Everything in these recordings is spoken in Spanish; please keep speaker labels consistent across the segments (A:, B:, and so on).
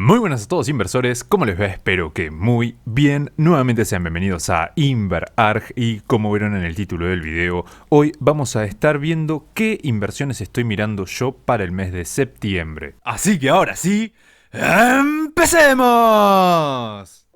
A: Muy buenas a todos inversores, ¿cómo les va? Espero que muy bien. Nuevamente sean bienvenidos a InverArg y como vieron en el título del video, hoy vamos a estar viendo qué inversiones estoy mirando yo para el mes de septiembre. Así que ahora sí, ¡empecemos!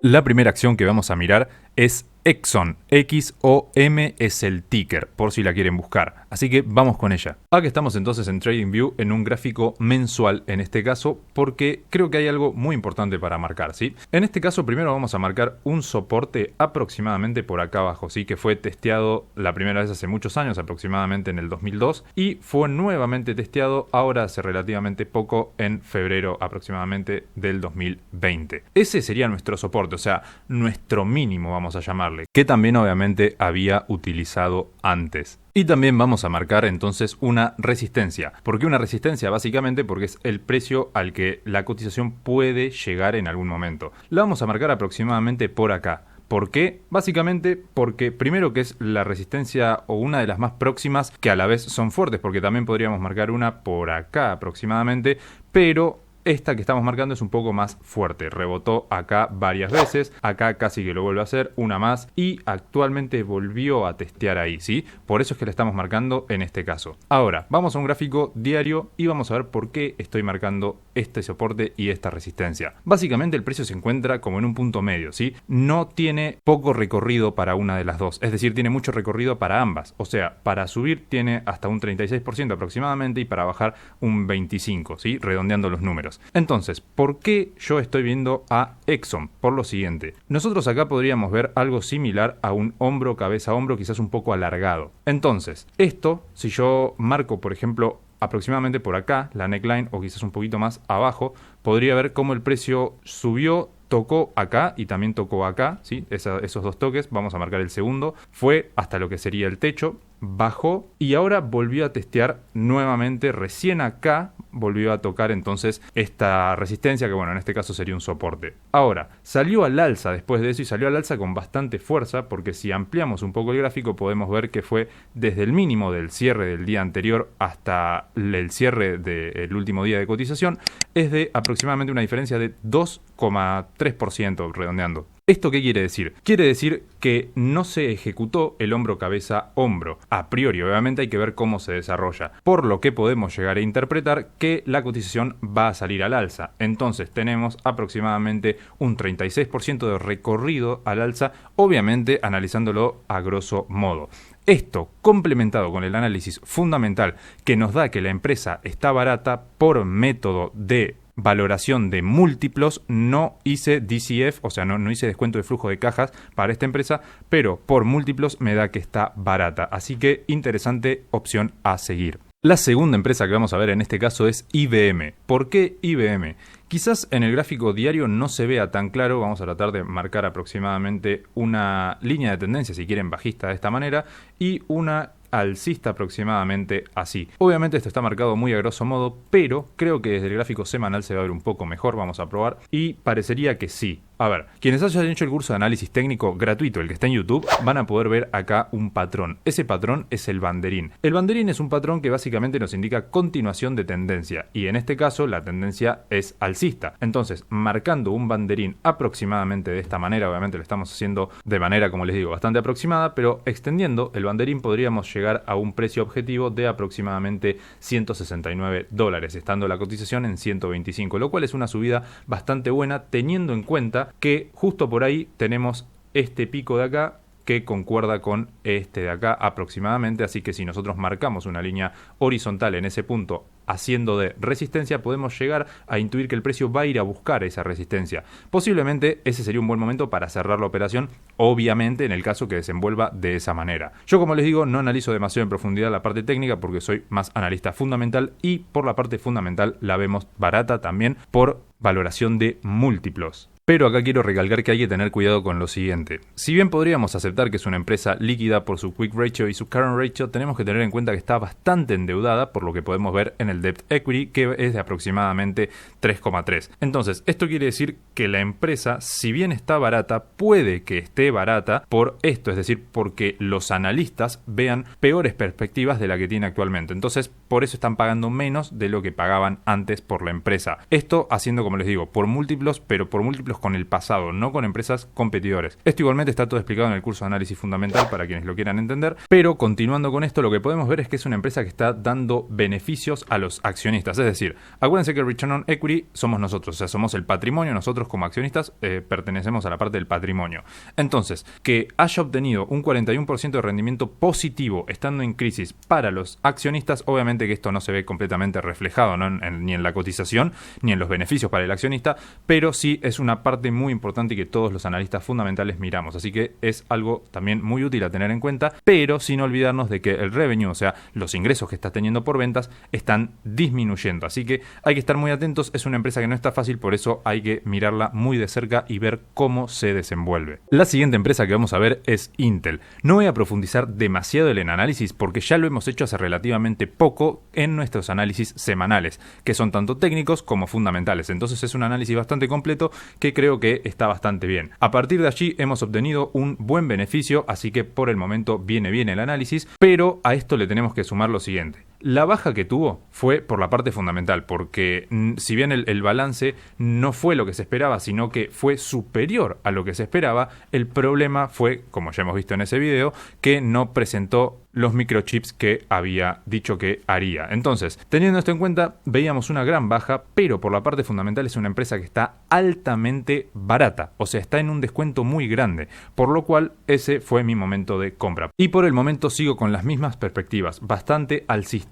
A: La primera acción que vamos a mirar es Exxon, XOM es el ticker, por si la quieren buscar. Así que vamos con ella. Aquí estamos entonces en TradingView en un gráfico mensual en este caso, porque creo que hay algo muy importante para marcar, ¿sí? En este caso primero vamos a marcar un soporte aproximadamente por acá abajo, ¿sí? Que fue testeado la primera vez hace muchos años, aproximadamente en el 2002, y fue nuevamente testeado ahora hace relativamente poco, en febrero aproximadamente del 2020. Ese sería nuestro soporte, o sea, nuestro mínimo, vamos a llamarle, que también obviamente había utilizado antes. Y también vamos a marcar entonces una resistencia. ¿Por qué una resistencia? Básicamente porque es el precio al que la cotización puede llegar en algún momento. La vamos a marcar aproximadamente por acá. ¿Por qué? Básicamente porque primero que es la resistencia o una de las más próximas que a la vez son fuertes, porque también podríamos marcar una por acá aproximadamente, pero esta que estamos marcando es un poco más fuerte. Rebotó acá varias veces, acá casi que lo vuelve a hacer, una más, y actualmente volvió a testear ahí, ¿sí? Por eso es que le estamos marcando en este caso. Ahora, vamos a un gráfico diario y vamos a ver por qué estoy marcando este soporte y esta resistencia. Básicamente el precio se encuentra como en un punto medio, ¿sí? No tiene poco recorrido para una de las dos, es decir, tiene mucho recorrido para ambas. O sea, para subir tiene hasta un 36% aproximadamente y para bajar un 25%, ¿sí? Redondeando los números. Entonces, ¿por qué yo estoy viendo a Exxon? Por lo siguiente, nosotros acá podríamos ver algo similar a un hombro, cabeza, hombro, quizás un poco alargado. Entonces, esto, si yo marco, por ejemplo, aproximadamente por acá, la neckline, o quizás un poquito más abajo, podría ver cómo el precio subió, tocó acá y también tocó acá, ¿sí? Esos dos toques, vamos a marcar el segundo, fue hasta lo que sería el techo, bajó y ahora volvió a testear nuevamente, recién acá volvió a tocar entonces esta resistencia que bueno, en este caso sería un soporte. Ahora, salió al alza después de eso y salió al alza con bastante fuerza, porque si ampliamos un poco el gráfico podemos ver que fue desde el mínimo del cierre del día anterior hasta el cierre del último día de cotización, es de aproximadamente una diferencia de 2,3% redondeando. ¿Esto qué quiere decir? Quiere decir que no se ejecutó el hombro, cabeza, hombro. A priori, obviamente hay que ver cómo se desarrolla. Por lo que podemos llegar a interpretar que la cotización va a salir al alza. Entonces tenemos aproximadamente un 36% de recorrido al alza, obviamente analizándolo a grosso modo. Esto, complementado con el análisis fundamental que nos da que la empresa está barata por método de valoración de múltiplos, no hice DCF, o sea, no hice descuento de flujo de cajas para esta empresa, pero por múltiplos me da que está barata. Así que interesante opción a seguir. La segunda empresa que vamos a ver en este caso es IBM. ¿Por qué IBM? Quizás en el gráfico diario no se vea tan claro, vamos a tratar de marcar aproximadamente una línea de tendencia, si quieren bajista de esta manera, y una alcista aproximadamente así. Obviamente esto está marcado muy a grosso modo, pero creo que desde el gráfico semanal se va a ver un poco mejor, vamos a probar, y parecería que sí. A ver, quienes hayan hecho el curso de análisis técnico gratuito, el que está en YouTube, van a poder ver acá un patrón. Ese patrón es el banderín. El banderín es un patrón que básicamente nos indica continuación de tendencia, y en este caso la tendencia es alcista. Entonces, marcando un banderín aproximadamente de esta manera, obviamente lo estamos haciendo de manera, como les digo, bastante aproximada, pero extendiendo el banderín podríamos llegar a un precio objetivo de aproximadamente $169, estando la cotización en 125, lo cual es una subida bastante buena teniendo en cuenta que justo por ahí tenemos este pico de acá que concuerda con este de acá aproximadamente, así que si nosotros marcamos una línea horizontal en ese punto haciendo de resistencia, podemos llegar a intuir que el precio va a ir a buscar esa resistencia. Posiblemente ese sería un buen momento para cerrar la operación, obviamente en el caso que desenvuelva de esa manera. Yo, como les digo, no analizo demasiado en profundidad la parte técnica porque soy más analista fundamental, y por la parte fundamental la vemos barata también por valoración de múltiplos. Pero acá quiero recalcar que hay que tener cuidado con lo siguiente. Si bien podríamos aceptar que es una empresa líquida por su quick ratio y su current ratio, tenemos que tener en cuenta que está bastante endeudada, por lo que podemos ver en el debt equity, que es de aproximadamente 3,3. Entonces, esto quiere decir que la empresa, si bien está barata, puede que esté barata por esto, es decir, porque los analistas vean peores perspectivas de la que tiene actualmente. Entonces, por eso están pagando menos de lo que pagaban antes por la empresa. Esto haciendo, como les digo, por múltiplos, pero por múltiplos con el pasado, no con empresas competidores. Esto igualmente está todo explicado en el curso de análisis fundamental para quienes lo quieran entender, pero continuando con esto, lo que podemos ver es que es una empresa que está dando beneficios a los accionistas. Es decir, acuérdense que el Return on Equity somos nosotros, o sea, somos el patrimonio, nosotros como accionistas pertenecemos a la parte del patrimonio. Entonces, que haya obtenido un 41% de rendimiento positivo estando en crisis para los accionistas, obviamente que esto no se ve completamente reflejado, ¿no? Ni en la cotización, ni en los beneficios para el accionista, pero sí es una parte muy importante y que todos los analistas fundamentales miramos. Así que es algo también muy útil a tener en cuenta, pero sin olvidarnos de que el revenue, o sea, los ingresos que estás teniendo por ventas, están disminuyendo. Así que hay que estar muy atentos. Es una empresa que no está fácil, por eso hay que mirarla muy de cerca y ver cómo se desenvuelve. La siguiente empresa que vamos a ver es Intel. No voy a profundizar demasiado en el análisis porque ya lo hemos hecho hace relativamente poco en nuestros análisis semanales, que son tanto técnicos como fundamentales. Entonces es un análisis bastante completo que creo que está bastante bien. A partir de allí hemos obtenido un buen beneficio, así que por el momento viene bien el análisis, pero a esto le tenemos que sumar lo siguiente. La baja que tuvo fue por la parte fundamental, porque si bien el balance no fue lo que se esperaba, sino que fue superior a lo que se esperaba, el problema fue, como ya hemos visto en ese video, que no presentó los microchips que había dicho que haría. Entonces, teniendo esto en cuenta, veíamos una gran baja, pero por la parte fundamental es una empresa que está altamente barata, o sea, está en un descuento muy grande, por lo cual ese fue mi momento de compra. Y por el momento sigo con las mismas perspectivas, bastante alcistas.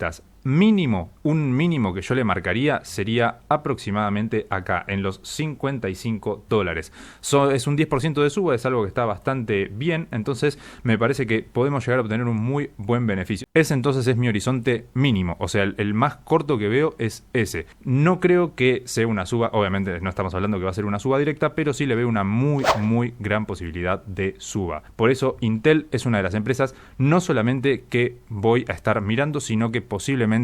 A: Un mínimo que yo le marcaría sería aproximadamente acá, en los $55. Es un 10% de suba, es algo que está bastante bien, entonces me parece que podemos llegar a obtener un muy buen beneficio. Ese entonces es mi horizonte mínimo, o sea, el más corto que veo es ese. No creo que sea una suba, obviamente no estamos hablando que va a ser una suba directa, pero sí le veo una muy gran posibilidad de suba. Por eso Intel es una de las empresas no solamente que voy a estar mirando, sino que posiblemente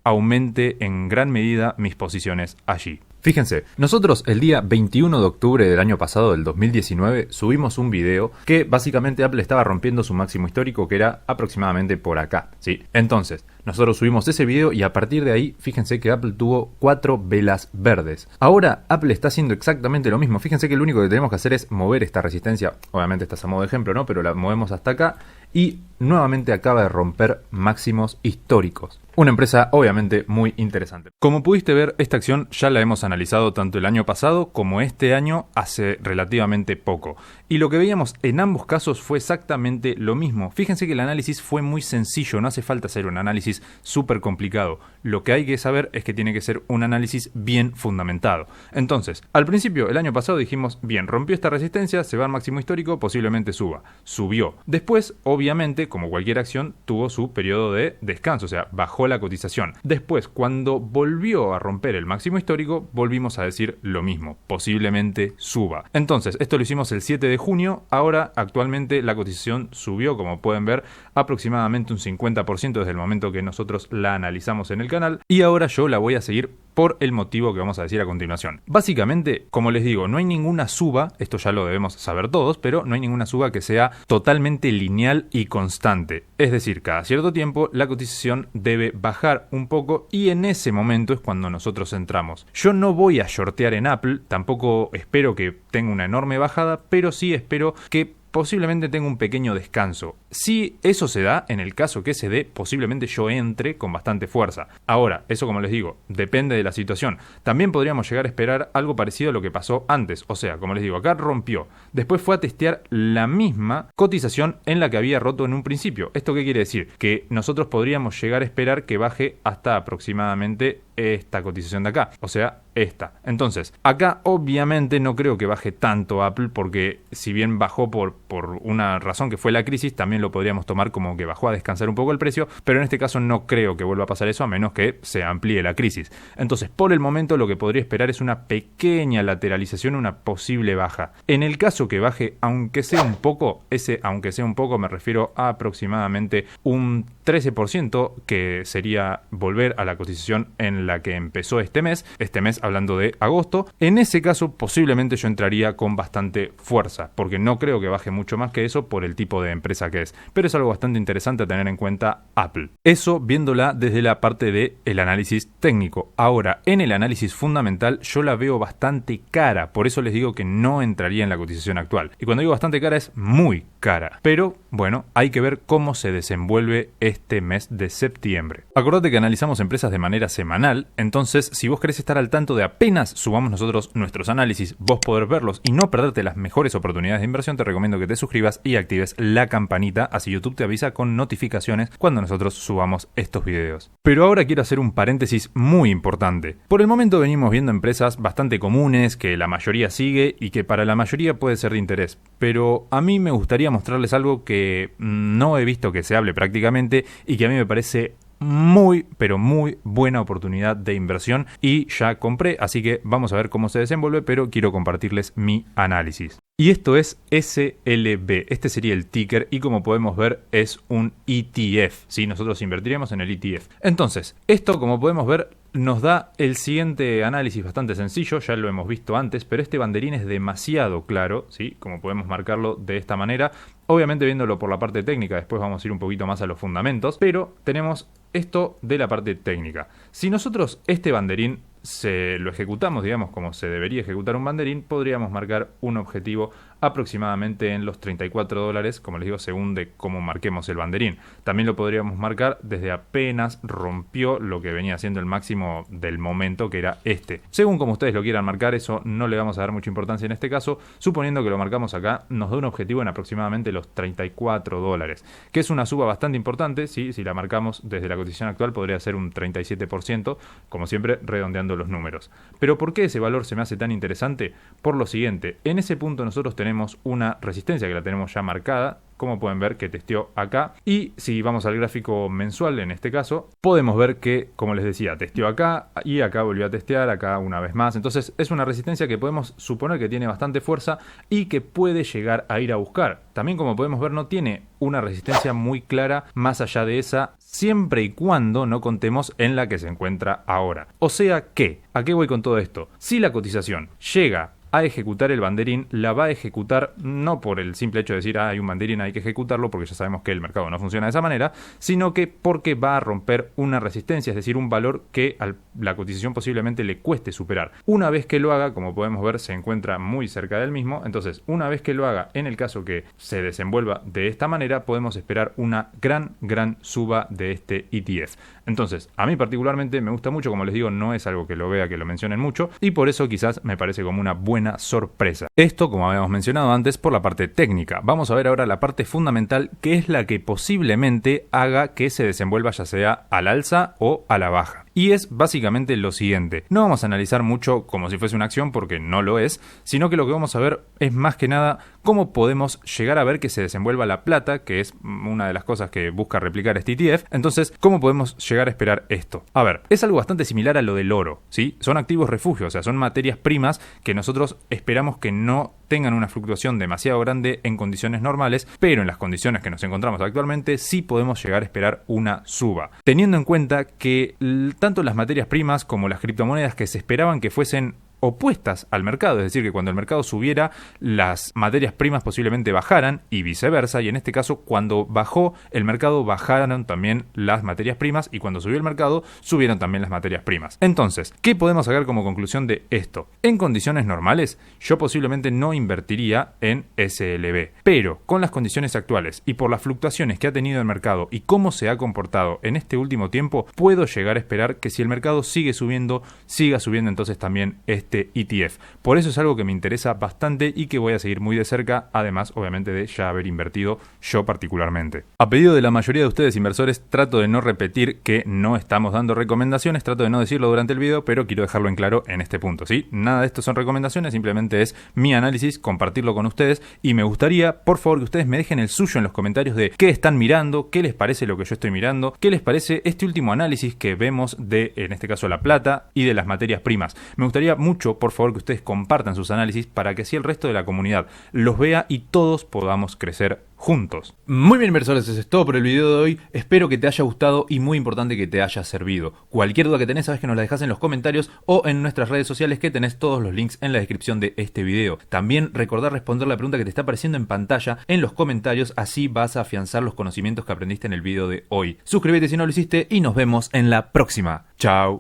A: aumente en gran medida mis posiciones allí. Fíjense, nosotros el día 21 de octubre del año pasado, del 2019, subimos un video que básicamente Apple estaba rompiendo su máximo histórico, que era aproximadamente por acá, ¿sí? Entonces, nosotros subimos ese video y a partir de ahí, fíjense que Apple tuvo 4 velas verdes. Ahora Apple está haciendo exactamente lo mismo. Fíjense que lo único que tenemos que hacer es mover esta resistencia. Obviamente esta es a modo de ejemplo, ¿no? Pero la movemos hasta acá y nuevamente acaba de romper máximos históricos. Una empresa obviamente muy interesante. Como pudiste ver, esta acción ya la hemos analizado tanto el año pasado como este año hace relativamente poco. Y lo que veíamos en ambos casos fue exactamente lo mismo. Fíjense que el análisis fue muy sencillo, no hace falta hacer un análisis súper complicado. Lo que hay que saber es que tiene que ser un análisis bien fundamentado. Entonces, al principio, el año pasado dijimos, bien, rompió esta resistencia, se va al máximo histórico, posiblemente suba. Subió. Después, obviamente, como cualquier acción, tuvo su periodo de descanso, o sea, bajó la cotización. Después, cuando volvió a romper el máximo histórico, volvimos a decir lo mismo, posiblemente suba. Entonces, esto lo hicimos el 7 de junio, ahora actualmente la cotización subió, como pueden ver, aproximadamente un 50% desde el momento que nosotros la analizamos en el canal, y ahora yo la voy a seguir por el motivo que vamos a decir a continuación. Básicamente, como les digo, no hay ninguna suba, esto ya lo debemos saber todos, pero no hay ninguna suba que sea totalmente lineal y constante. Es decir, cada cierto tiempo la cotización debe bajar un poco y en ese momento es cuando nosotros entramos. Yo no voy a shortear en Apple, tampoco espero que tenga una enorme bajada, pero sí espero que posiblemente tenga un pequeño descanso. Si eso se da, en el caso que se dé, posiblemente yo entre con bastante fuerza. Ahora, eso como les digo, depende de la situación. También podríamos llegar a esperar algo parecido a lo que pasó antes. O sea, como les digo, acá rompió. Después fue a testear la misma cotización en la que había roto en un principio. ¿Esto qué quiere decir? Que nosotros podríamos llegar a esperar que baje hasta aproximadamente esta cotización de acá, o sea, esta. Entonces, acá obviamente no creo que baje tanto Apple, porque si bien bajó por una razón que fue la crisis, también lo podríamos tomar como que bajó a descansar un poco el precio, pero en este caso no creo que vuelva a pasar eso a menos que se amplíe la crisis. Entonces, por el momento lo que podría esperar es una pequeña lateralización, una posible baja. En el caso que baje, aunque sea un poco, me refiero a aproximadamente un 13%, que sería volver a la cotización en la que empezó este mes hablando de agosto. En ese caso posiblemente yo entraría con bastante fuerza, porque no creo que baje mucho más que eso por el tipo de empresa que es, pero es algo bastante interesante a tener en cuenta Apple. Eso viéndola desde la parte del análisis técnico. Ahora, en el análisis fundamental yo la veo bastante cara, por eso les digo que no entraría en la cotización actual. Y cuando digo bastante cara es muy cara, pero bueno, hay que ver cómo se desenvuelve este mes de septiembre. Acordate que analizamos empresas de manera semanal, entonces si vos querés estar al tanto de apenas subamos nosotros nuestros análisis, vos poder verlos y no perderte las mejores oportunidades de inversión, te recomiendo que te suscribas y actives la campanita, así YouTube te avisa con notificaciones cuando nosotros subamos estos videos. Pero ahora quiero hacer un paréntesis muy importante. Por el momento venimos viendo empresas bastante comunes que la mayoría sigue y que para la mayoría puede ser de interés, pero a mí me gustaría mostrarles algo que no he visto que se hable prácticamente y que a mí me parece muy, pero muy buena oportunidad de inversión y ya compré, así que vamos a ver cómo se desenvuelve, pero quiero compartirles mi análisis. Y esto es SLB, este sería el ticker y como podemos ver es un ETF, ¿sí? Nosotros invertiremos en el ETF. Entonces, esto como podemos ver nos da el siguiente análisis bastante sencillo, ya lo hemos visto antes, pero este banderín es demasiado claro, ¿sí? Como podemos marcarlo de esta manera. Obviamente viéndolo por la parte técnica, después vamos a ir un poquito más a los fundamentos, pero tenemos esto de la parte técnica. Si nosotros este banderín se lo ejecutamos, digamos, como se debería ejecutar un banderín, podríamos marcar un objetivo aproximadamente en los $34, como les digo, según de cómo marquemos el banderín. También lo podríamos marcar desde apenas rompió lo que venía siendo el máximo del momento, que era este. Según como ustedes lo quieran marcar, eso no le vamos a dar mucha importancia en este caso. Suponiendo que lo marcamos acá, nos da un objetivo en aproximadamente los $34, que es una suba bastante importante, ¿sí? Si la marcamos desde la cotización actual podría ser un 37%, como siempre redondeando los números. Pero ¿por qué ese valor se me hace tan interesante? Por lo siguiente, en ese punto nosotros tenemos una resistencia que la tenemos ya marcada, como pueden ver que testeó acá, y si vamos al gráfico mensual en este caso, podemos ver que, como les decía, testeó acá y acá volvió a testear, acá una vez más. Entonces es una resistencia que podemos suponer que tiene bastante fuerza y que puede llegar a ir a buscar. También, como podemos ver, no tiene una resistencia muy clara más allá de esa, siempre y cuando no contemos en la que se encuentra ahora. O sea que, ¿a qué voy con todo esto? Si la cotización llega a ejecutar el banderín, la va a ejecutar no por el simple hecho de decir hay un banderín, hay que ejecutarlo, porque ya sabemos que el mercado no funciona de esa manera, sino que porque va a romper una resistencia, es decir, un valor que a la cotización posiblemente le cueste superar. Una vez que lo haga, como podemos ver, se encuentra muy cerca del mismo, entonces una vez que lo haga, en el caso que se desenvuelva de esta manera, podemos esperar una gran suba de este ETF. Entonces, a mí particularmente me gusta mucho, como les digo, no es algo que lo vea, que lo mencionen mucho, y por eso quizás me parece como una buena sorpresa. Esto, como habíamos mencionado antes, por la parte técnica. Vamos a ver ahora la parte fundamental, que es la que posiblemente haga que se desenvuelva ya sea al alza o a la baja. Y es básicamente lo siguiente. No vamos a analizar mucho como si fuese una acción, porque no lo es, sino que lo que vamos a ver es más que nada cómo podemos llegar a ver que se desenvuelva la plata, que es una de las cosas que busca replicar este ETF. Entonces, ¿cómo podemos llegar a esperar esto? A ver, es algo bastante similar a lo del oro, ¿sí? Son activos refugio, o sea, son materias primas que nosotros esperamos que no tengan una fluctuación demasiado grande en condiciones normales, pero en las condiciones que nos encontramos actualmente sí podemos llegar a esperar una suba. Teniendo en cuenta que tanto las materias primas como las criptomonedas que se esperaban que fuesen opuestas al mercado, es decir, que cuando el mercado subiera, las materias primas posiblemente bajaran y viceversa, y en este caso, cuando bajó el mercado, bajaron también las materias primas, y cuando subió el mercado, subieron también las materias primas. Entonces, ¿qué podemos sacar como conclusión de esto? En condiciones normales, yo posiblemente no invertiría en SLB, pero con las condiciones actuales y por las fluctuaciones que ha tenido el mercado y cómo se ha comportado en este último tiempo, puedo llegar a esperar que si el mercado sigue subiendo, siga subiendo entonces también este ETF. Por eso es algo que me interesa bastante y que voy a seguir muy de cerca, además obviamente de ya haber invertido yo particularmente. A pedido de la mayoría de ustedes inversores, trato de no repetir que no estamos dando recomendaciones, trato de no decirlo durante el video, pero quiero dejarlo en claro en este punto, ¿sí? Nada de esto son recomendaciones, simplemente es mi análisis, compartirlo con ustedes, y me gustaría, por favor, que ustedes me dejen el suyo en los comentarios de qué están mirando, qué les parece lo que yo estoy mirando, qué les parece este último análisis que vemos de, en este caso, la plata y de las materias primas. Me gustaría mucho, por favor, que ustedes compartan sus análisis para que así el resto de la comunidad los vea y todos podamos crecer juntos. Muy bien, inversores, eso es todo por el video de hoy. Espero que te haya gustado y muy importante que te haya servido. Cualquier duda que tenés, sabes que nos la dejás en los comentarios o en nuestras redes sociales, que tenés todos los links en la descripción de este video. También recordá responder la pregunta que te está apareciendo en pantalla en los comentarios, así vas a afianzar los conocimientos que aprendiste en el video de hoy. Suscríbete si no lo hiciste y nos vemos en la próxima. Chao.